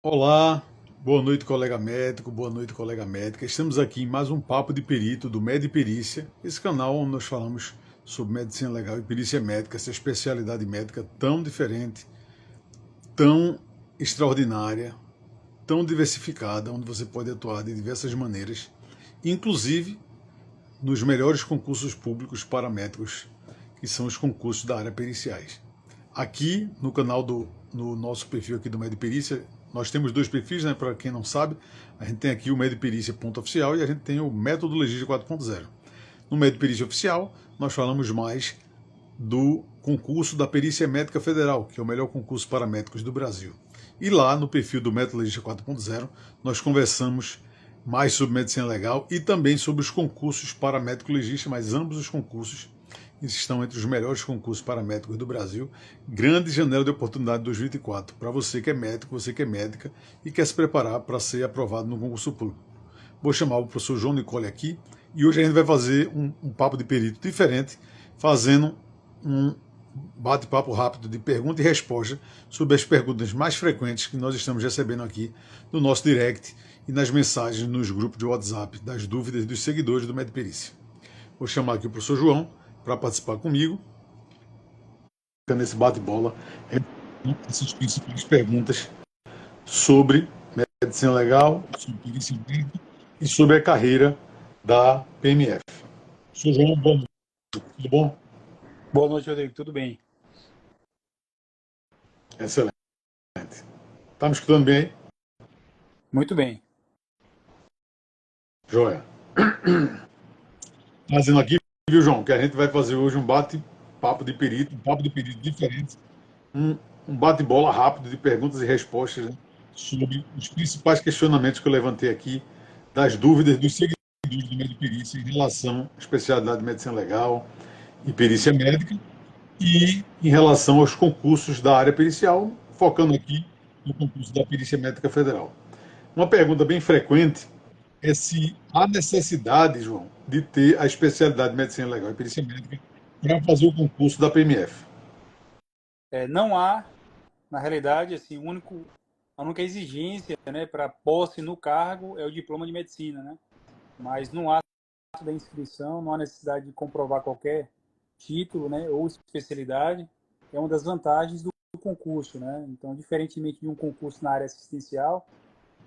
Olá, boa noite, colega médico, boa noite, colega médica. Estamos aqui em mais um Papo de Perito do Med Perícia, esse canal onde nós falamos sobre medicina legal e perícia médica, essa especialidade médica tão diferente, tão extraordinária, tão diversificada, onde você pode atuar de diversas maneiras, inclusive nos melhores concursos públicos para médicos, que são os concursos da área periciais. Aqui no canal no nosso perfil aqui do Medperícia, nós temos dois perfis, né? Para quem não sabe, a gente tem aqui o Medperícia.oficial e a gente tem o Método Legista 4.0. No Medperícia Oficial, nós falamos mais do concurso da Perícia Médica Federal, que é o melhor concurso para médicos do Brasil. E lá no perfil do Método Legista 4.0, nós conversamos mais sobre medicina legal e também sobre os concursos para médico legista, mas ambos os concursos estão entre os melhores concursos para médicos do Brasil. Grande janela de oportunidade de 2024 para você que é médico, você que é médica e quer se preparar para ser aprovado no concurso público. Vou chamar o professor João Nicole aqui e hoje a gente vai fazer um papo de perito diferente, fazendo um bate-papo rápido de pergunta e resposta sobre as perguntas mais frequentes que nós estamos recebendo aqui no nosso direct e nas mensagens nos grupos de WhatsApp das dúvidas dos seguidores do Medperícia. Vou chamar aqui o professor João para participar comigo nesse bate-bola essas principais perguntas sobre medicina legal, sobre perícia médica e sobre a carreira da PMF. Professor João, boa noite. Tudo bom? Boa noite, Rodrigo. Tudo bem? Excelente. Está me escutando bem aí? Muito bem. Joia. Está dizendo aqui, viu, João, que a gente vai fazer hoje um bate-papo de perito, um papo de perito diferente, um bate-bola rápido de perguntas e respostas, né, sobre os principais questionamentos que eu levantei aqui, das dúvidas dos seguidores do meio de perícia em relação à especialidade de medicina legal e perícia médica e em relação aos concursos da área pericial, focando aqui no concurso da Perícia Médica Federal. Uma pergunta bem frequente é se há necessidade, João, de ter a especialidade de medicina legal e perícia médica para fazer o concurso da PMF. Não há, na realidade, assim, a única exigência, né, para posse no cargo é o diploma de medicina, né? Mas no ato da inscrição não há necessidade de comprovar qualquer título, né, ou especialidade. É uma das vantagens do concurso, né? Então, diferentemente de um concurso na área assistencial,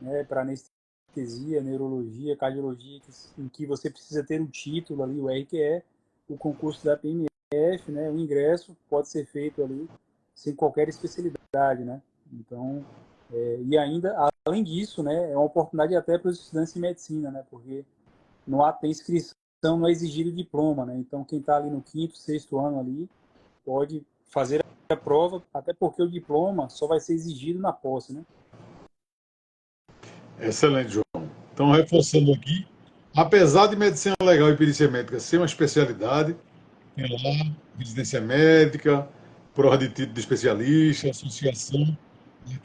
né, para anestesia, neurologia, cardiologia, em que você precisa ter um título ali, o RQE, o concurso da PMF, né, o ingresso pode ser feito ali sem qualquer especialidade, né? Então, e ainda, além disso, né, é uma oportunidade até para os estudantes de medicina, né, porque no ato da inscrição não é exigido diploma, né? Então, quem está ali no quinto, sexto ano ali, pode fazer a prova, até porque o diploma só vai ser exigido na posse, né? Excelente, João. Então, reforçando aqui, apesar de medicina legal e perícia médica ser uma especialidade, tem lá residência médica, prova de título de especialista, associação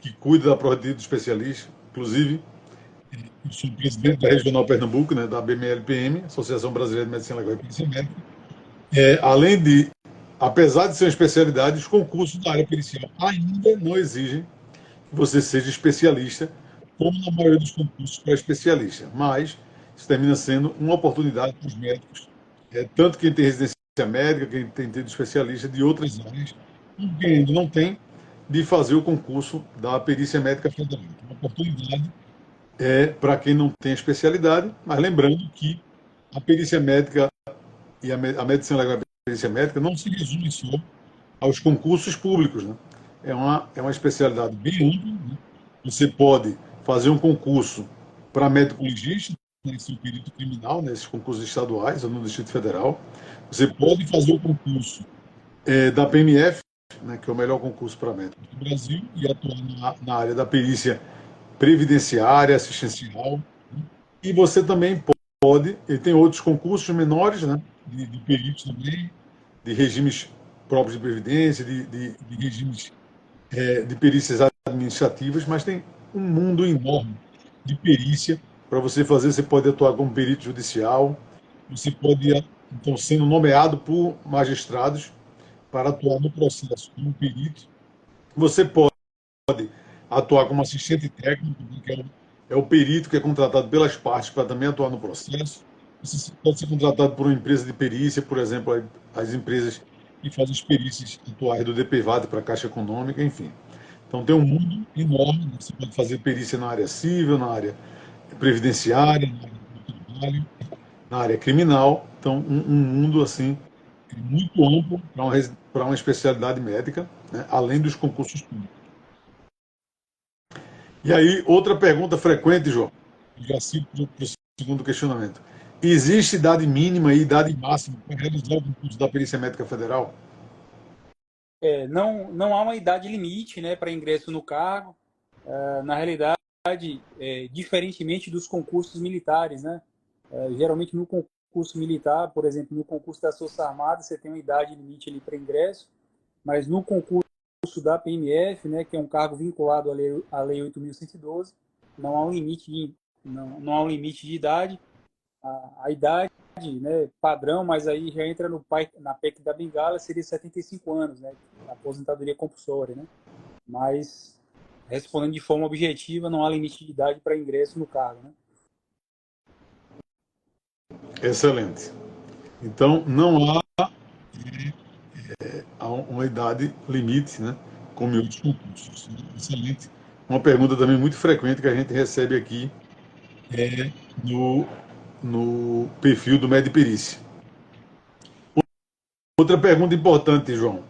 que cuida da prova de título de especialista, inclusive eu sou presidente da Regional Pernambuco, né, da BMLPM, Associação Brasileira de Medicina Legal e Perícia Médica. Além de, apesar de ser uma especialidade, os concursos da área pericial ainda não exigem que você seja especialista, como na maioria dos concursos para especialista. Mas isso termina sendo uma oportunidade para os médicos, tanto quem tem residência médica, quem tem tido especialista de outras áreas, e quem ainda não tem, de fazer o concurso da perícia médica federal. Uma oportunidade para quem não tem especialidade, mas lembrando que a perícia médica e a medicina legal e a perícia médica não se resume só aos concursos públicos, né? É uma especialidade bem ampla, né? Você pode fazer um concurso para médico legista, né, esse é o perito criminal, nesses concursos estaduais ou no Distrito Federal. Você pode fazer o concurso da PMF, né, que é o melhor concurso para médico do Brasil, e atuar na área da perícia previdenciária, assistencial. Né? E você também pode, e tem outros concursos menores, né, de peritos também, de regimes próprios de previdência, de regimes de perícias administrativas, mas tem um mundo enorme de perícia para você fazer. Você pode atuar como perito judicial, você pode, então, sendo nomeado por magistrados para atuar no processo como perito. Você pode atuar como assistente técnico, que é o perito que é contratado pelas partes para também atuar no processo. Você pode ser contratado por uma empresa de perícia, por exemplo, as empresas que fazem as perícias atuais do DPVAT para a Caixa Econômica, enfim. Então tem um mundo enorme, você pode fazer perícia na área civil, na área previdenciária, na área do trabalho, na área criminal. Então um mundo assim muito amplo para uma especialidade médica, né, além dos concursos públicos. E aí, outra pergunta frequente, João, já sigo para o segundo questionamento. Existe idade mínima e idade máxima para realizar o concurso da Perícia Médica Federal? Não há uma idade limite, né, para ingresso no cargo. Na realidade, diferentemente dos concursos militares, né? Geralmente no concurso militar, por exemplo, no concurso das Forças Armadas, você tem uma idade limite ali para ingresso, mas no concurso da PMF, né, que é um cargo vinculado à Lei 8.112, não há um limite não há um limite de idade. A idade, né, padrão, mas aí já entra na PEC da Bengala, seria 75 anos, né, aposentadoria compulsória, né? Mas, respondendo de forma objetiva, não há limite de idade para ingresso no cargo, né? Excelente. Então, não há uma idade limite, né, como em outros concursos. Excelente. Uma pergunta também muito frequente que a gente recebe aqui no, no perfil do Mediperícia. Outra pergunta importante, João.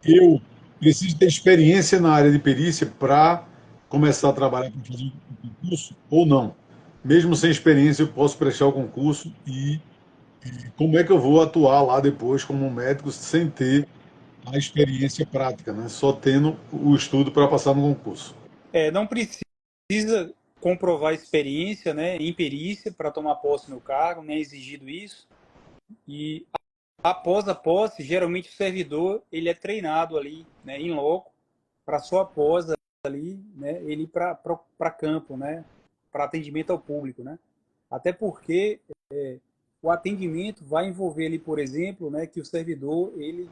Eu preciso ter experiência na área de perícia para começar a trabalhar para fazer o concurso ou não? Mesmo sem experiência, eu posso prestar o concurso e como é que eu vou atuar lá depois como médico sem ter a experiência prática, né? Só tendo o estudo para passar no concurso. Não precisa comprovar experiência, né, em perícia para tomar posse no cargo, nem é exigido isso. E após a posse, geralmente o servidor ele é treinado ali, né, em loco, para só após ali, né, ele ir para campo, né, para atendimento ao público, né? Até porque o atendimento vai envolver ali, por exemplo, né, que o servidor ele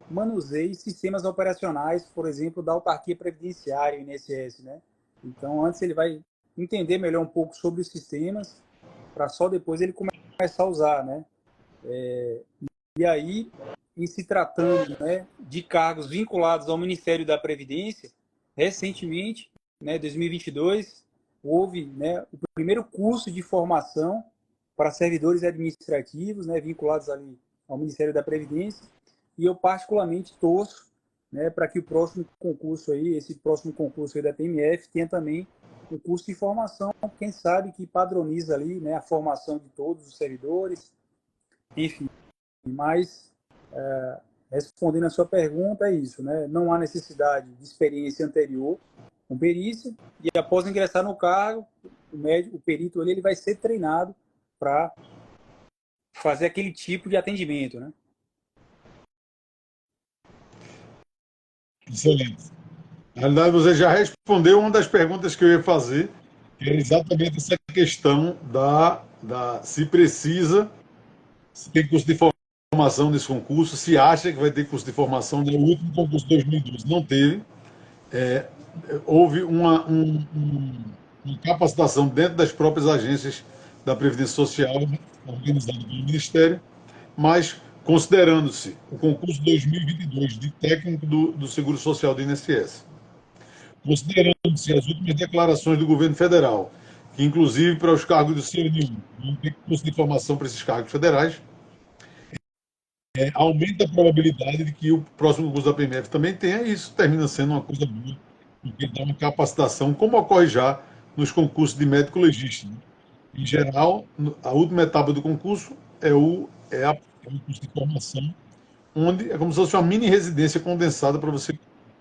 manuseie sistemas operacionais, por exemplo, da autarquia previdenciária, INSS, né? Então, antes ele vai entender melhor um pouco sobre os sistemas, para só depois ele começar a usar, né? E aí, em se tratando, né, de cargos vinculados ao Ministério da Previdência, recentemente, né, 2022, houve, né, o primeiro curso de formação para servidores administrativos, né, vinculados ali ao Ministério da Previdência, e eu particularmente torço, né, para que o próximo concurso aí, esse próximo concurso aí da PMF, tenha também um curso de formação, quem sabe que padroniza ali, né, a formação de todos os servidores, enfim. Mas, respondendo a sua pergunta, é isso, né? Não há necessidade de experiência anterior com perícia, e após ingressar no cargo, o perito ele vai ser treinado para fazer aquele tipo de atendimento, né? Excelente. Na realidade, você já respondeu uma das perguntas que eu ia fazer, que era exatamente essa questão se precisa, se tem curso de formação nesse concurso, se acha que vai ter curso de formação. No último concurso de 2012 não teve. Houve uma capacitação dentro das próprias agências da Previdência Social, organizada pelo Ministério, mas considerando-se o concurso 2022 de técnico do Seguro Social do INSS, considerando-se as últimas declarações do governo federal, que inclusive para os cargos do CNU não tem curso de formação para esses cargos federais, aumenta a probabilidade de que o próximo concurso da PMF também tenha, e isso termina sendo uma coisa boa, porque dá uma capacitação, como ocorre já nos concursos de médico legista. Né? Em geral, a última etapa do concurso é o curso de formação, onde é como se fosse uma mini residência condensada para você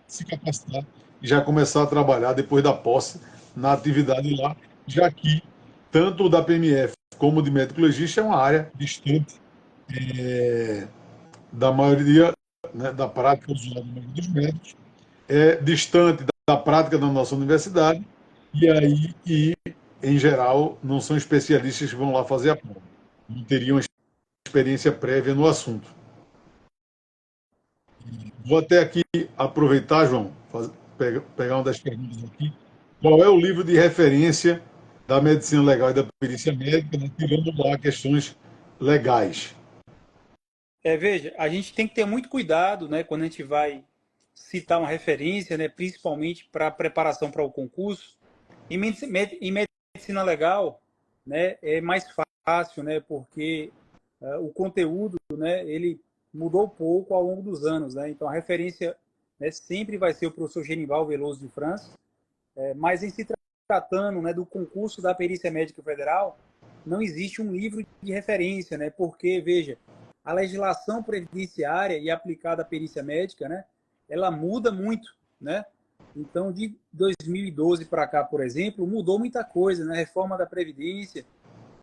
se capacitar e já começar a trabalhar depois da posse na atividade lá, já que tanto o da PMF como o de médico legista é uma área distante da maioria, né, da prática usual dos médicos, é distante da prática da nossa universidade, e aí, em geral, não são especialistas que vão lá fazer a prova. Não teriam experiência prévia no assunto. Vou até aqui aproveitar, João, pegar uma das perguntas aqui. Qual é o livro de referência da medicina legal e da perícia médica, né, tirando lá questões legais? Veja, a gente tem que ter muito cuidado, né, quando a gente vai citar uma referência, né, principalmente para a preparação para o concurso. Em medicina legal, né, é mais fácil, né, porque o conteúdo, né, ele mudou pouco ao longo dos anos, né, então a referência, né, sempre vai ser o professor Genival Veloso de França, mas em se tratando, né, do concurso da Perícia Médica Federal, não existe um livro de referência, né, porque, veja, a legislação previdenciária e aplicada à perícia médica, né, ela muda muito, né? Então, de 2012 para cá, por exemplo, mudou muita coisa, né? Reforma da Previdência,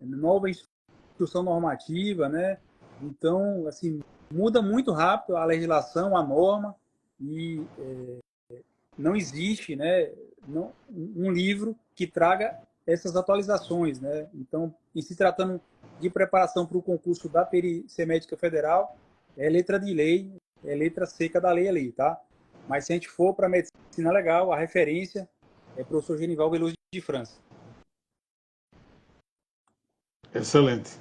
nova instrução normativa, né? Então, assim, muda muito rápido a legislação, a norma, e não existe, né, um livro que traga essas atualizações, né? Então, em se tratando de preparação para o concurso da Perícia Médica Federal, é letra de lei, é letra seca da lei ali, tá? Mas se a gente for para a medicina legal, a referência é o professor Genival Veloso de França. Excelente.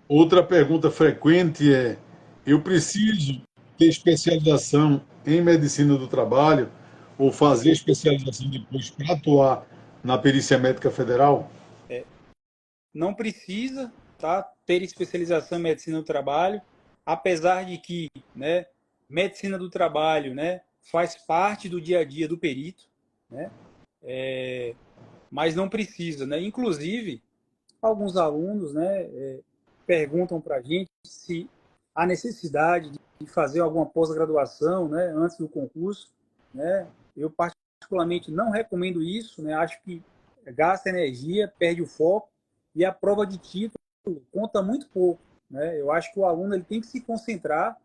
Outra pergunta frequente é: eu preciso ter especialização em medicina do trabalho ou fazer especialização depois para atuar na perícia médica federal? Não precisa, tá, ter especialização em medicina do trabalho, apesar de que, né, medicina do trabalho, né, faz parte do dia a dia do perito, né, mas não precisa, né. Inclusive, alguns alunos, né, perguntam para a gente se há necessidade de fazer alguma pós-graduação, né, antes do concurso, né. Eu particularmente não recomendo isso, né. Acho que gasta energia, perde o foco e a prova de título conta muito pouco, né. Eu acho que o aluno ele tem que se concentrar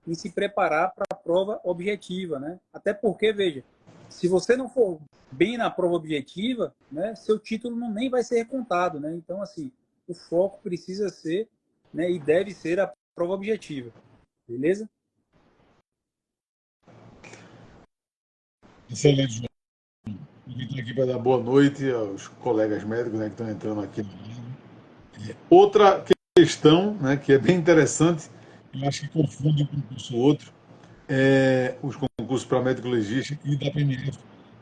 em se preparar para a prova objetiva, né. Até porque, veja, se você não for bem na prova objetiva, né, seu título não nem vai ser recontado, né. Então, assim, o foco precisa ser, né, e deve ser a prova objetiva, beleza? Excelente, João. Estou aqui para dar boa noite aos colegas médicos, né, que estão entrando aqui. Outra questão, né, que é bem interessante, eu acho que confunde um concurso outro, é os concursos para médico legista e da PMF.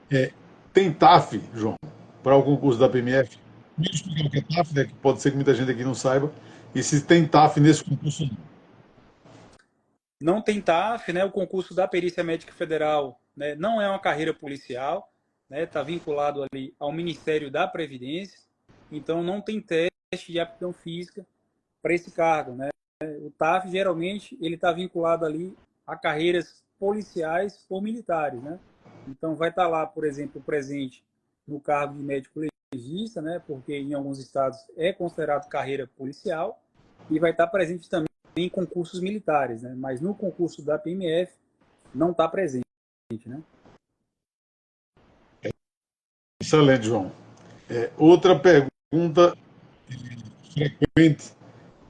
É, tem TAF, João, para o concurso da PMF? Me explicar o que é TAF, né, que pode ser que muita gente aqui não saiba, e se tem TAF nesse concurso. Não tem TAF, né? O concurso da Perícia Médica Federal, né, não é uma carreira policial, né? Está vinculado ali ao Ministério da Previdência, então não tem teste de aptidão física para esse cargo, né? O TAF geralmente ele está vinculado ali a carreiras policiais ou militares, né? Então vai estar lá, por exemplo, presente no cargo de médico legista, né? Porque em alguns estados é considerado carreira policial, e vai estar presente também em concursos militares, né? Mas no concurso da PMF não está presente, né? Excelente, João. Outra pergunta frequente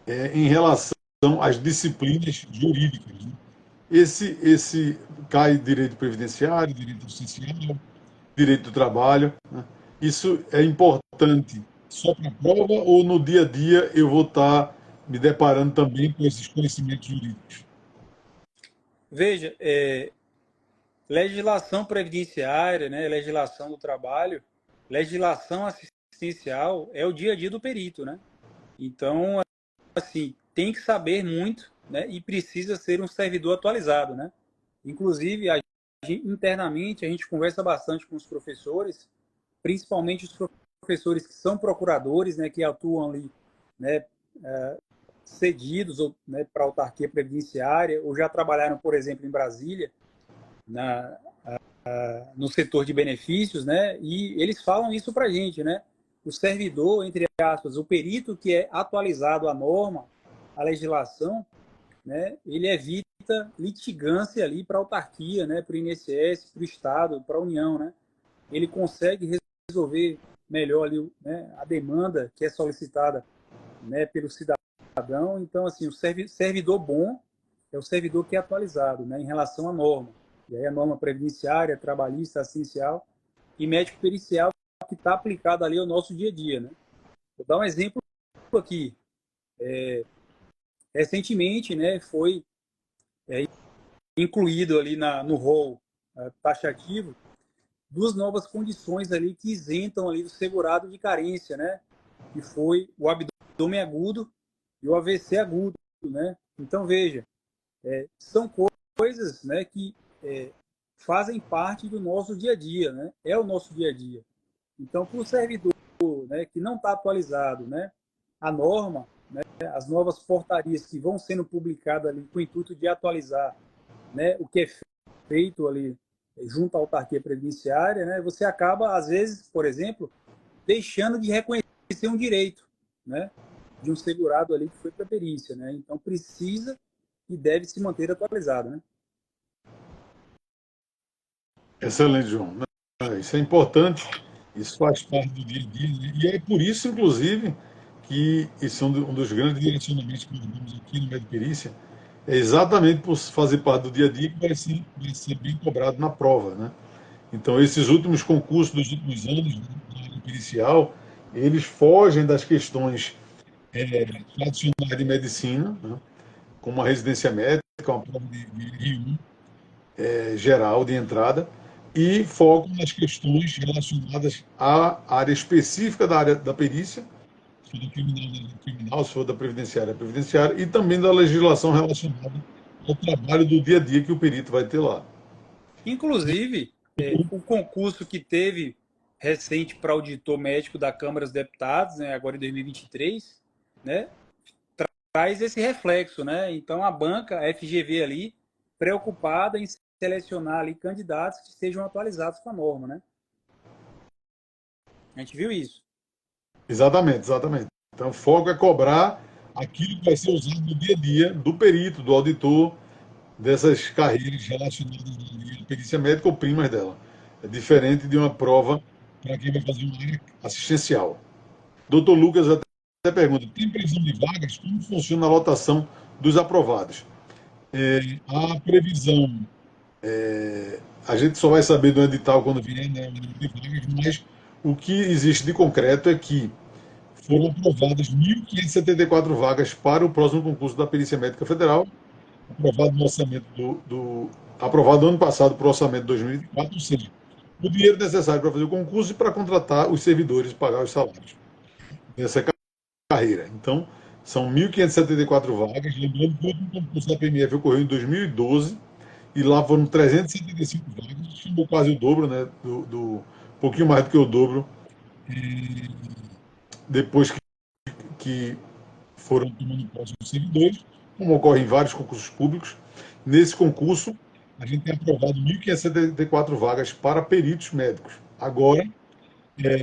é em relação às disciplinas jurídicas. Né? Esse cai direito previdenciário, direito social, direito do trabalho. Né? Isso é importante só para a prova ou no dia a dia eu vou estar me deparando também com esses conhecimentos jurídicos? Veja, legislação previdenciária, né, legislação do trabalho, legislação assistencial é o dia a dia do perito, né? Então, assim, tem que saber muito, né, e precisa ser um servidor atualizado, né? Inclusive, internamente a gente conversa bastante com os professores, principalmente os professores que são procuradores, né, que atuam ali, né, cedidos ou, né, para autarquia previdenciária, ou já trabalharam, por exemplo, em Brasília, na, no setor de benefícios, né? E eles falam isso para a gente, né? O servidor, entre aspas, o perito que é atualizado à norma, à legislação, né? Ele evita litigância ali para a autarquia, né? Para o INSS, para o Estado, para a União, né? Ele consegue resolver melhor ali, né, a demanda que é solicitada, né, pelo cidadão. Então, assim, o servidor bom, é o servidor que é atualizado, né, em relação à norma. E aí a norma previdenciária, trabalhista, assistencial e médico pericial que está aplicado ali ao nosso dia a dia, né? Vou dar um exemplo aqui. Recentemente, né, foi incluído ali no rol taxativo duas novas condições ali que isentam ali o segurado de carência, né? Que foi o abdômen agudo e o AVC agudo, né? Então veja, são coisas, né, que fazem parte do nosso dia a dia, né? É o nosso dia a dia. Então, para o servidor, né, que não está atualizado, né, a norma, né, as novas portarias que vão sendo publicadas ali com o intuito de atualizar, né, o que é feito ali junto à autarquia previdenciária, né, você acaba, às vezes, por exemplo, deixando de reconhecer um direito, né, de um segurado ali que foi para a perícia, né? Então precisa e deve se manter atualizado, né? Excelente, João. Isso é importante, isso faz parte do dia a dia, e é por isso, inclusive, que esse é um dos grandes direcionamentos que nós damos aqui no Médio Perícia, é exatamente por fazer parte do dia a dia que vai ser bem cobrado na prova, né? Então, esses últimos concursos dos últimos anos, né, na área pericial, eles fogem das questões tradicionais de medicina, né, como a residência médica, uma prova de R1 geral de entrada, e focam nas questões relacionadas à área específica da área da perícia, se for da criminal, se for da previdenciária, e também da legislação relacionada ao trabalho do dia a dia que o perito vai ter lá. Inclusive, o concurso que teve recente para auditor médico da Câmara dos Deputados, né, agora em 2023, né, traz esse reflexo, né? Então a banca, a FGV ali, preocupada em selecionar ali candidatos que estejam atualizados com a norma, né? A gente viu isso. Exatamente, exatamente. Então, o foco é cobrar aquilo que vai ser usado no dia a dia do perito, do auditor, dessas carreiras relacionadas à perícia médica ou primas dela. É diferente de uma prova para quem vai fazer uma área assistencial. Doutor Lucas até pergunta: tem previsão de vagas? Como funciona a lotação dos aprovados? A previsão, a gente só vai saber do edital quando vier, né, o número de vagas, mas o que existe de concreto é que foram aprovadas 1.574 vagas para o próximo concurso da Perícia Médica Federal, aprovado no orçamento aprovado ano passado para o orçamento de 2024, ou seja, o dinheiro necessário para fazer o concurso e para contratar os servidores e pagar os salários dessa carreira. Então, são 1.574 vagas. Lembrando que o último concurso da PMF ocorreu em 2012 e lá foram 375 vagas, chegou quase o dobro, né? Um pouquinho mais do que o dobro, depois que foram tomando posse dos servidores, como ocorre em vários concursos públicos. Nesse concurso, a gente tem aprovado 1.574 vagas para peritos médicos. Agora,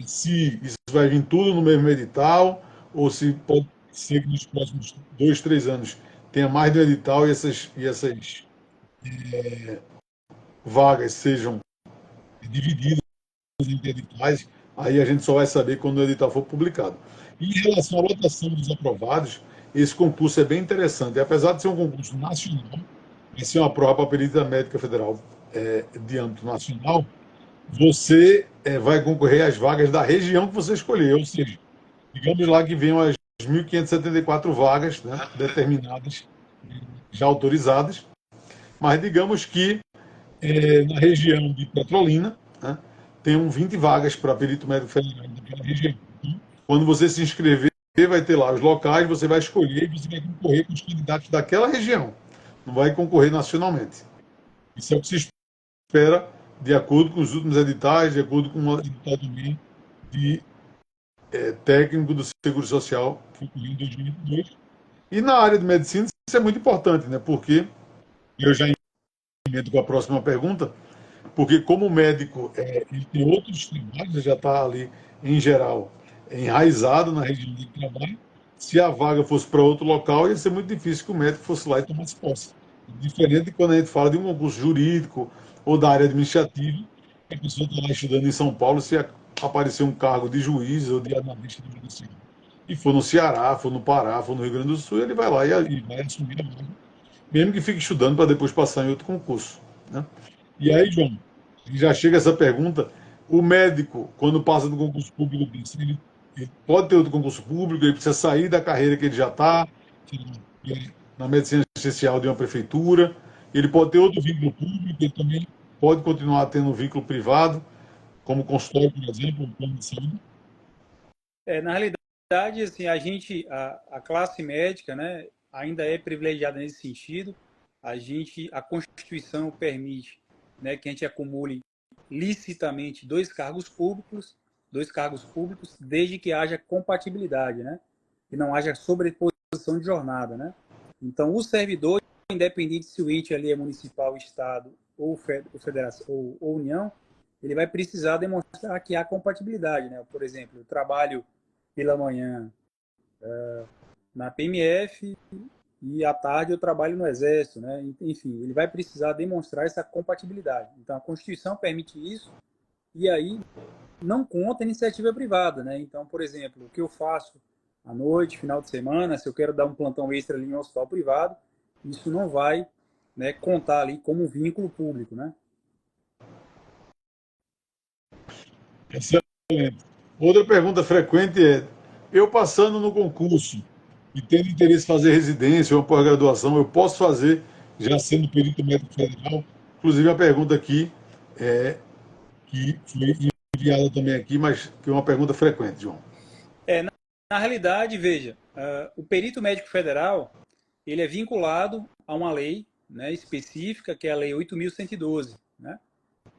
se isso vai vir tudo no mesmo edital, ou se pode ser que nos próximos 2, 3 anos tenha mais de um edital e essas vagas sejam divididas entre editais, aí a gente só vai saber quando o edital for publicado. E em relação à lotação dos aprovados, esse concurso é bem interessante. Apesar de ser um concurso nacional, vai ser uma prova para a Perícia Médica Federal de âmbito nacional, você vai concorrer às vagas da região que você escolheu, ou seja, digamos lá que venham as 1.574 vagas, né, determinadas, já autorizadas, mas digamos que na região de Petrolina, né, tenham 20 vagas para perito médico federal naquela região. Então, quando você se inscrever, vai ter lá os locais, você vai escolher e você vai concorrer com os candidatos daquela região, não vai concorrer nacionalmente. Isso é o que se espera, de acordo com os últimos editais, de acordo com o edital também de técnico do Seguro Social, que ocorreu em 2022. E na área de medicina, isso é muito importante, né? Porque eu já emendo com a próxima pergunta, porque como médico, ele tem outros trabalhos, ele já está ali, em geral, enraizado na região de trabalho. Se a vaga fosse para outro local, ia ser muito difícil que o médico fosse lá e tomasse posse. Diferente de quando a gente fala de um concurso jurídico ou da área administrativa, que a pessoa está lá estudando em São Paulo, se aparecer um cargo de juiz ou de analista de medicina, e for no Ceará, for no Pará, for no Rio Grande do Sul, ele vai lá e vai assumir a vaga mesmo que fique estudando para depois passar em outro concurso, né? E aí, João, já chega essa pergunta: o médico, quando passa do concurso público, ele pode ter outro concurso público, ele precisa sair da carreira que ele já está, na medicina essencial de uma prefeitura, ele pode ter outro vínculo público, ele também pode continuar tendo um vínculo privado, como consultório, por exemplo, um plano de saúde. Na realidade, assim, a classe médica, né, ainda é privilegiada nesse sentido. A Constituição permite, né, que a gente acumule licitamente dois cargos públicos, desde que haja compatibilidade, né, que não haja sobreposição de jornada, né. Então, o servidor, independente se o ente ali é municipal, estado ou federação ou união, ele vai precisar demonstrar que há compatibilidade, né. Por exemplo, eu trabalho pela manhã na PMF e à tarde eu trabalho no Exército, né? Enfim, ele vai precisar demonstrar essa compatibilidade. Então, a Constituição permite isso e aí não conta iniciativa privada, né? Então, por exemplo, o que eu faço à noite, final de semana, se eu quero dar um plantão extra ali em um hospital privado, isso não vai, né, contar ali como um vínculo público, né? Excelente. Outra pergunta frequente é: eu passando no concurso e tendo interesse em fazer residência ou pós-graduação, eu posso fazer já sendo perito médico federal? Inclusive, a pergunta aqui é que foi enviada também aqui, mas que é uma pergunta frequente, João. Na realidade, veja, o perito médico federal, ele é vinculado a uma lei, né, específica, que é a Lei 8.112, né,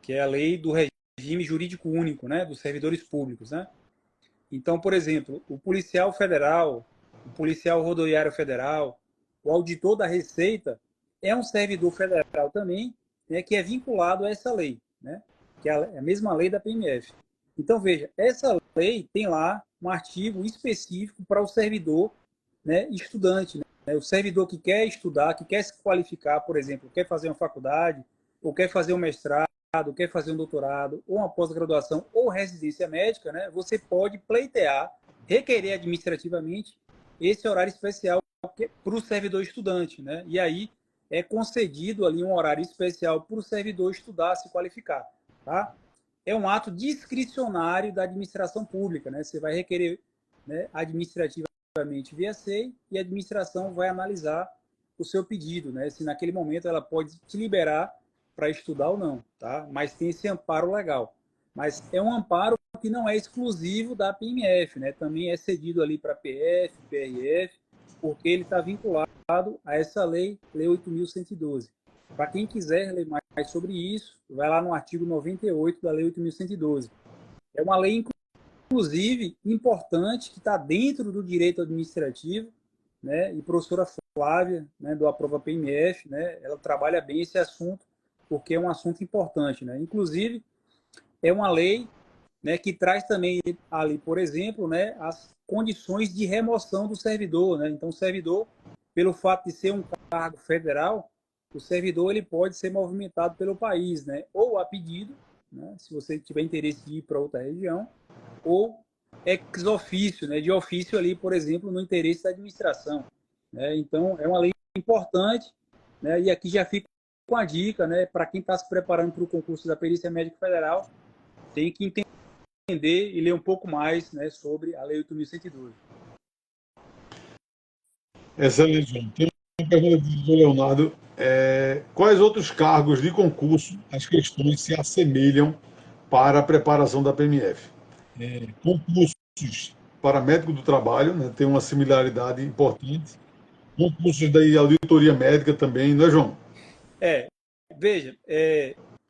que é a lei do regime jurídico único, né, dos servidores públicos, né. Então, por exemplo, o policial federal, o policial rodoviário federal, o auditor da Receita é um servidor federal também, né, que é vinculado a essa lei, né, que é a mesma lei da PMF. Então, veja, essa lei tem lá um artigo específico para o servidor, né, estudante, né, o servidor que quer estudar, que quer se qualificar, por exemplo, quer fazer uma faculdade, ou quer fazer um mestrado, quer fazer um doutorado, ou uma pós-graduação, ou residência médica, né, você pode pleitear, requerer administrativamente esse horário especial para o servidor estudante, né? E aí é concedido ali um horário especial para o servidor estudar, se qualificar, tá? É um ato discricionário da administração pública, né? Você vai requerer, né, administrativamente via SEI e a administração vai analisar o seu pedido, né? Se naquele momento ela pode te liberar para estudar ou não, tá? Mas tem esse amparo legal. Mas é um amparo que não é exclusivo da PMF, né? Também é cedido ali para PF, PRF, porque ele está vinculado a essa lei, Lei 8.112. Para quem quiser ler mais sobre isso, vai lá no artigo 98 da Lei 8.112. É uma lei, inclusive, importante, que está dentro do direito administrativo, né? E a professora Flávia, né, do Aprova PMF, né, ela trabalha bem esse assunto, porque é um assunto importante, né? Inclusive, é uma lei, né, que traz também ali, por exemplo, né, as condições de remoção do servidor, né? Então, o servidor, pelo fato de ser um cargo federal, o servidor ele pode ser movimentado pelo país, né? Ou a pedido, né, se você tiver interesse de ir para outra região, ou ex ofício, né, de ofício ali, por exemplo, no interesse da administração, né? Então, é uma lei importante, né? E aqui já fica com a dica, né, para quem está se preparando para o concurso da Perícia Médica Federal, tem que entender e ler um pouco mais, né, sobre a Lei 8.112. Excelente, João. Tem uma pergunta do Leonardo. Quais outros cargos de concurso as questões se assemelham para a preparação da PMF? Concursos para médico do trabalho, né, tem uma similaridade importante. Concursos da auditoria médica também, não é, João? É, veja,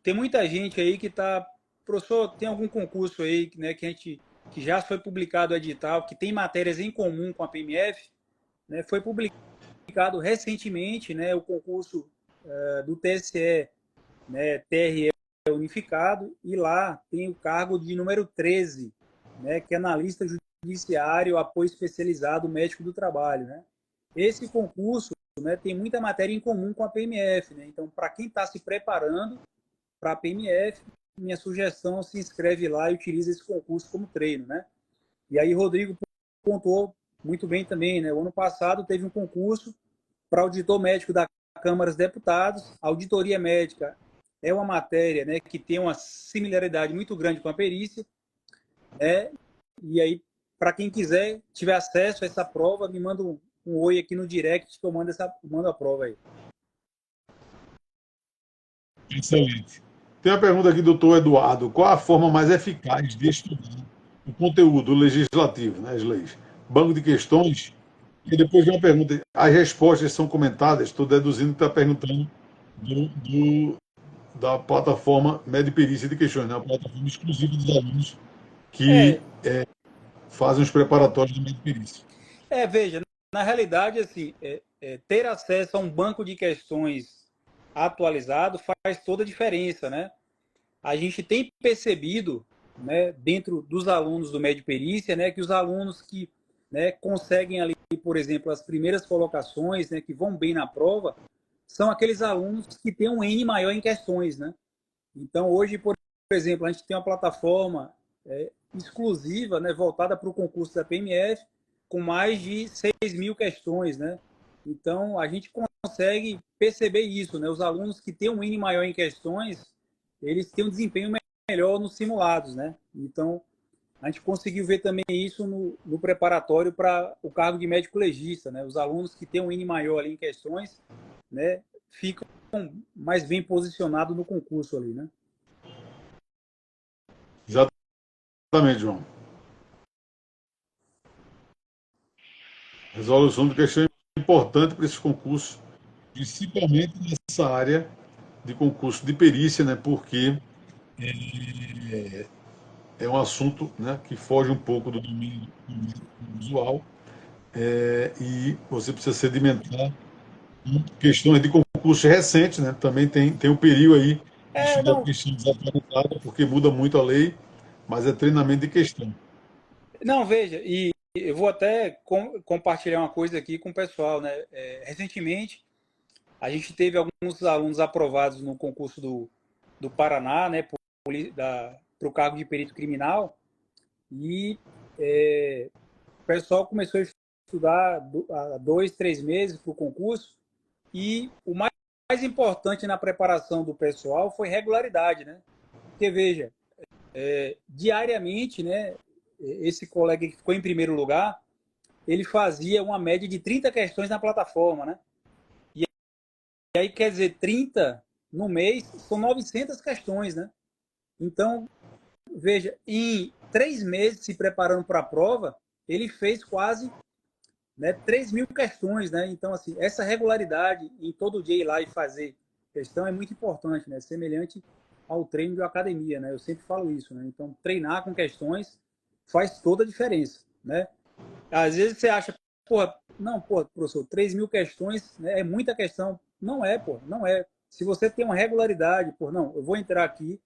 tem muita gente aí que está, professor, tem algum concurso aí, né, que já foi publicado o edital, que tem matérias em comum com a PMF, né, foi publicado recentemente, né, o concurso do TSE, né, TRE unificado, e lá tem o cargo de número 13, né, que é analista judiciário, apoio especializado médico do trabalho, né? Esse concurso, né, tem muita matéria em comum com a PMF, né? Então, para quem está se preparando para a PMF, minha sugestão, se inscreve lá e utiliza esse concurso como treino, né? E aí, Rodrigo pontuou muito bem também, né? O ano passado teve um concurso para auditor médico da Câmara dos Deputados. A auditoria médica é uma matéria, né, que tem uma similaridade muito grande com a perícia, né? E aí, para quem quiser, tiver acesso a essa prova, me manda um oi aqui no direct que eu mando a prova aí. Excelente. Tem uma pergunta aqui, doutor Eduardo. Qual a forma mais eficaz de estudar o conteúdo legislativo, né, as leis? Banco de questões. E depois de uma pergunta, as respostas são comentadas, estou deduzindo que está perguntando da plataforma Mediperícia de Questões, né, a plataforma exclusiva dos alunos que fazem os preparatórios de Mediperícia. Veja, na realidade, assim, ter acesso a um banco de questões atualizado faz toda a diferença, né? A gente tem percebido, né, dentro dos alunos do Médio Perícia, né, que os alunos que, né, conseguem ali, por exemplo, as primeiras colocações, né, que vão bem na prova, são aqueles alunos que têm um N maior em questões, né? Então, hoje, por exemplo, a gente tem uma plataforma exclusiva, né, voltada para o concurso da PMF, com mais de 6.000 questões, né? Então, a gente consegue perceber isso, né? Os alunos que têm um N maior em questões, eles têm um desempenho melhor nos simulados, né? Então, a gente conseguiu ver também isso no preparatório para o cargo de médico legista, né? Os alunos que têm um N maior ali em questões, né, ficam mais bem posicionados no concurso ali, né? Exatamente, João. Resolução de questão importante para esses concursos, principalmente nessa área de concurso de perícia, né, porque é um assunto, né, que foge um pouco do domínio usual, e você precisa sedimentar questões de concursos recentes, né, também tem o perigo aí de estudar Não, questão desatualizada, porque muda muito a lei, mas é treinamento de questão. não, veja, e eu vou até compartilhar uma coisa aqui com o pessoal, né? Recentemente, a gente teve alguns alunos aprovados no concurso do Paraná, né, para o cargo de perito criminal, e o pessoal começou a estudar há 2, 3 meses para o concurso, e o mais importante na preparação do pessoal foi regularidade, né? Porque, veja, diariamente, né, esse colega que ficou em primeiro lugar, ele fazia uma média de 30 questões na plataforma, né? E aí, quer dizer, 30 no mês são 900 questões, né? Então, veja, em 3 meses se preparando para a prova, ele fez quase, né, 3.000 questões, né? Então, assim, essa regularidade em todo dia ir lá e fazer questão é muito importante, né? Semelhante ao treino de academia, né? Eu sempre falo isso, né? Então, treinar com questões faz toda a diferença, né? Às vezes você acha, porra, não, pô, professor, 3.000 questões, né, é muita questão. Não é, pô, não é. Se você tem uma regularidade, pô, não, eu vou entrar aqui,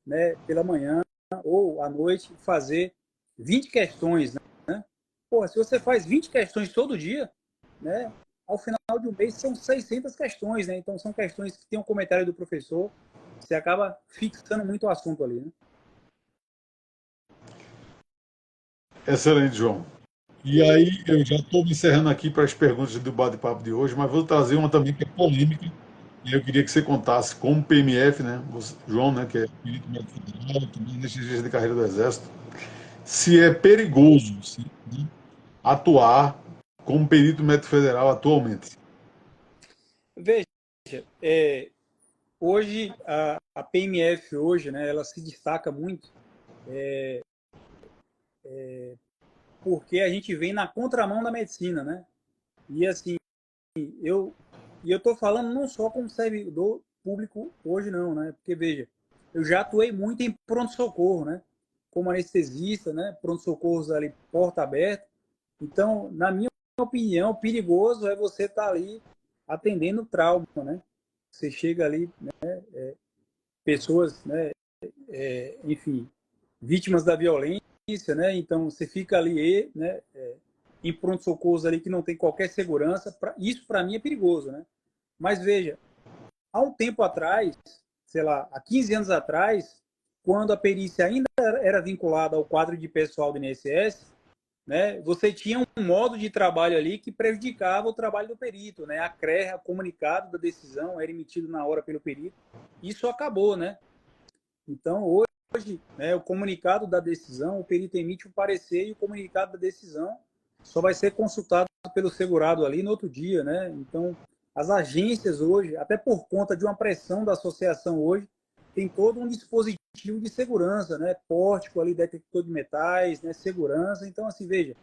né, pela manhã ou à noite, fazer 20 questões, né? Pô, se você faz 20 questões todo dia, né, ao final de um mês são 600 questões, né? Então são questões que tem um comentário do professor, você acaba fixando muito o assunto ali, né? Excelente, João. E aí, eu já estou me encerrando aqui para as perguntas do bate-papo de hoje, mas vou trazer uma também que é polêmica. E eu queria que você contasse como PMF, né, João, né, que é perito médico federal, também nesse dia de carreira do Exército, se é perigoso, né, atuar como perito médico federal atualmente. Veja, hoje a PMF hoje, né, ela se destaca muito porque a gente vem na contramão da medicina, né? E assim, eu estou falando não só como servidor público hoje não, né? Porque veja, eu já atuei muito em pronto-socorro, né? Como anestesista, né? Pronto-socorros ali porta aberta. Então, na minha opinião, perigoso é você estar ali atendendo trauma, né? Você chega ali, né? Pessoas, né? Enfim, vítimas da violência, né? Então você fica ali, né? Em pronto-socorros ali que não tem qualquer segurança. Isso para mim é perigoso, né? Mas veja, há um tempo atrás, sei lá, há 15 anos atrás, quando a perícia ainda era vinculada ao quadro de pessoal do INSS, né, você tinha um modo de trabalho ali que prejudicava o trabalho do perito, né? A CREA, comunicado da decisão, era emitido na hora pelo perito. Isso acabou, né? Então, hoje, né, o comunicado da decisão, o perito emite o parecer e o comunicado da decisão só vai ser consultado pelo segurado ali no outro dia, né? Então, as agências hoje, até por conta de uma pressão da associação hoje, tem todo um dispositivo de segurança, né? Pórtico ali, detector de metais, né? Segurança. Então, assim, veja,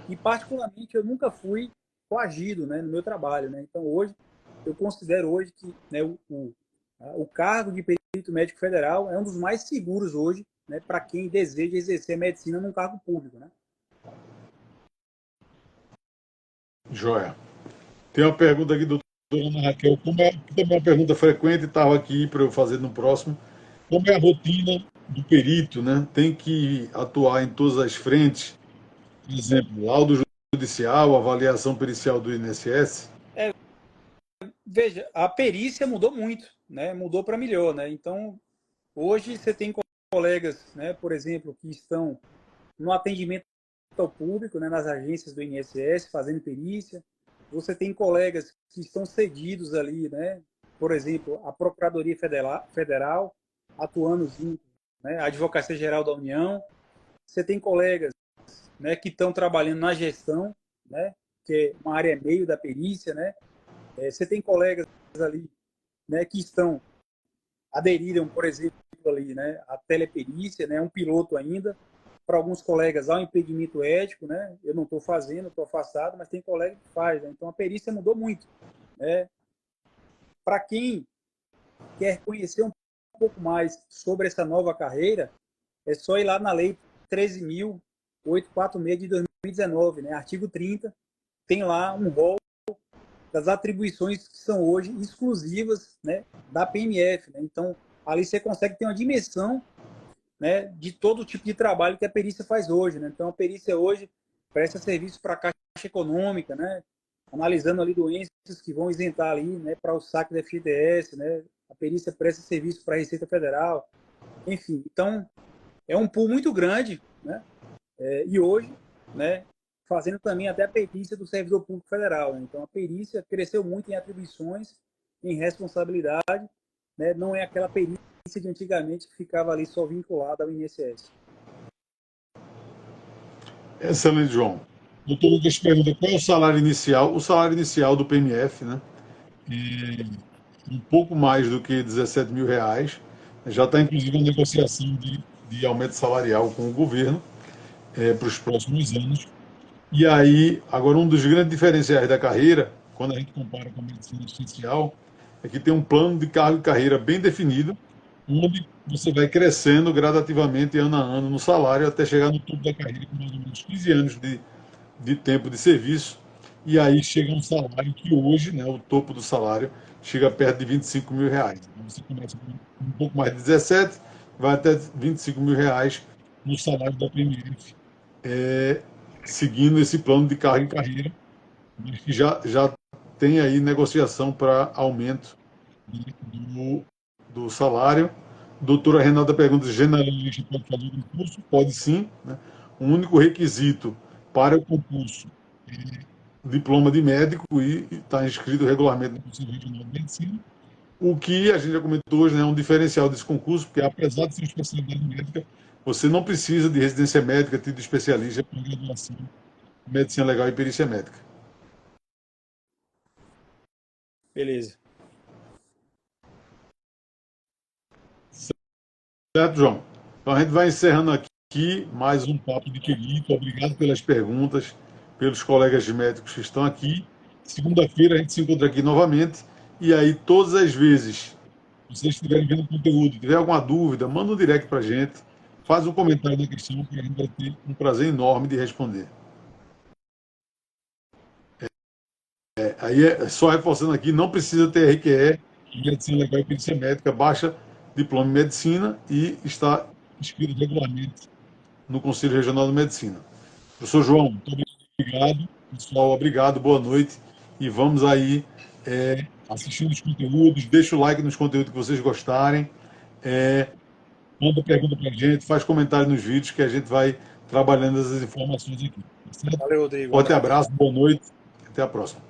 e particularmente eu nunca fui coagido, né, no meu trabalho, né? Então, hoje, eu considero hoje que, né, o cargo de perito médico federal é um dos mais seguros hoje, né, para quem deseja exercer medicina num cargo público, né? Joia. Tem uma pergunta aqui do doutora Ana Raquel, que também é uma pergunta frequente, estava aqui para eu fazer no próximo. Como é a rotina do perito, né? Tem que atuar em todas as frentes, por exemplo, laudo judicial, avaliação pericial do INSS? Veja, a perícia mudou muito, né? Mudou para melhor, né? Então, hoje você tem colegas, né, por exemplo, que estão no atendimento ao público, né, nas agências do INSS, fazendo perícia. Você tem colegas que estão cedidos ali, né, por exemplo, a Procuradoria Federal atuando junto, né, a Advocacia Geral da União. Você tem colegas, né, que estão trabalhando na gestão, né, que é uma área meio da perícia, né. Você tem colegas ali, né, que estão aderiram, por exemplo, ali, né, à teleperícia, né, um piloto ainda. Para alguns colegas há um impedimento ético, né? Eu não estou fazendo, estou afastado, mas tem colega que faz. Né? Então a perícia mudou muito. Né? Para quem quer conhecer um pouco mais sobre essa nova carreira, é só ir lá na Lei 13.846 de 2019, né? Artigo 30, tem lá um rol das atribuições que são hoje exclusivas, né, da PMF. Né? Então, ali você consegue ter uma dimensão, né, de todo tipo de trabalho que a perícia faz hoje. Né? Então, a perícia hoje presta serviço para a Caixa Econômica, né, analisando ali doenças que vão isentar ali, né, para o saque da FGTS, né, a perícia presta serviço para a Receita Federal, enfim. Então, é um pool muito grande, né, e hoje, né, fazendo também até a perícia do Servidor Público Federal. Né? Então, a perícia cresceu muito em atribuições, em responsabilidade, né, não é aquela perícia de antigamente que ficava ali só vinculada ao INSS. Excelente, João. Doutor Lucas pergunta qual é o salário inicial? O salário inicial do PMF, né? Um pouco mais do que 17 mil reais. Já está, inclusive, a negociação de aumento salarial com o governo para os próximos anos. E aí, agora, um dos grandes diferenciais da carreira, quando a gente compara com a medicina essencial, é que tem um plano de cargo e carreira bem definido, onde você vai crescendo gradativamente, ano a ano, no salário, até chegar no topo da carreira, com mais ou menos 15 anos de tempo de serviço, e aí chega um salário que hoje, né, o topo do salário, chega perto de 25 mil reais. Então você começa com um pouco mais de 17, vai até 25 mil reais no salário da PMF, é, seguindo esse plano de carga e carreira, mas que já tem aí negociação para aumento do, do salário. Doutora Renata pergunta se generalista pode fazer o concurso? Pode sim. Né? O único requisito para o concurso é diploma de médico e está inscrito regularmente no Conselho Regional de Medicina. O que a gente já comentou hoje, né, é um diferencial desse concurso, porque apesar de ser especialidade médica, você não precisa de residência médica, título de especialista para graduação em medicina legal e perícia médica. Beleza. Certo, João? Então a gente vai encerrando aqui mais um papo de perito. Obrigado pelas perguntas, pelos colegas médicos que estão aqui. Segunda-feira a gente se encontra aqui novamente. E aí, todas as vezes que vocês estiverem vendo o conteúdo, tiver alguma dúvida, manda um direct para a gente, faz um comentário da questão que a gente vai ter um prazer enorme de responder. Aí, só reforçando aqui, não precisa ter RQE, medicina legal e perícia médica, baixa diploma em medicina e está inscrito regularmente no Conselho Regional de Medicina. Professor João, muito obrigado. Pessoal, obrigado, boa noite. E vamos aí assistindo os conteúdos, deixa o like nos conteúdos que vocês gostarem, manda pergunta para a gente, faz comentário nos vídeos que a gente vai trabalhando essas informações aqui. Certo? Valeu, Rodrigo. Um Forte abraço. abraço, boa noite, até a próxima.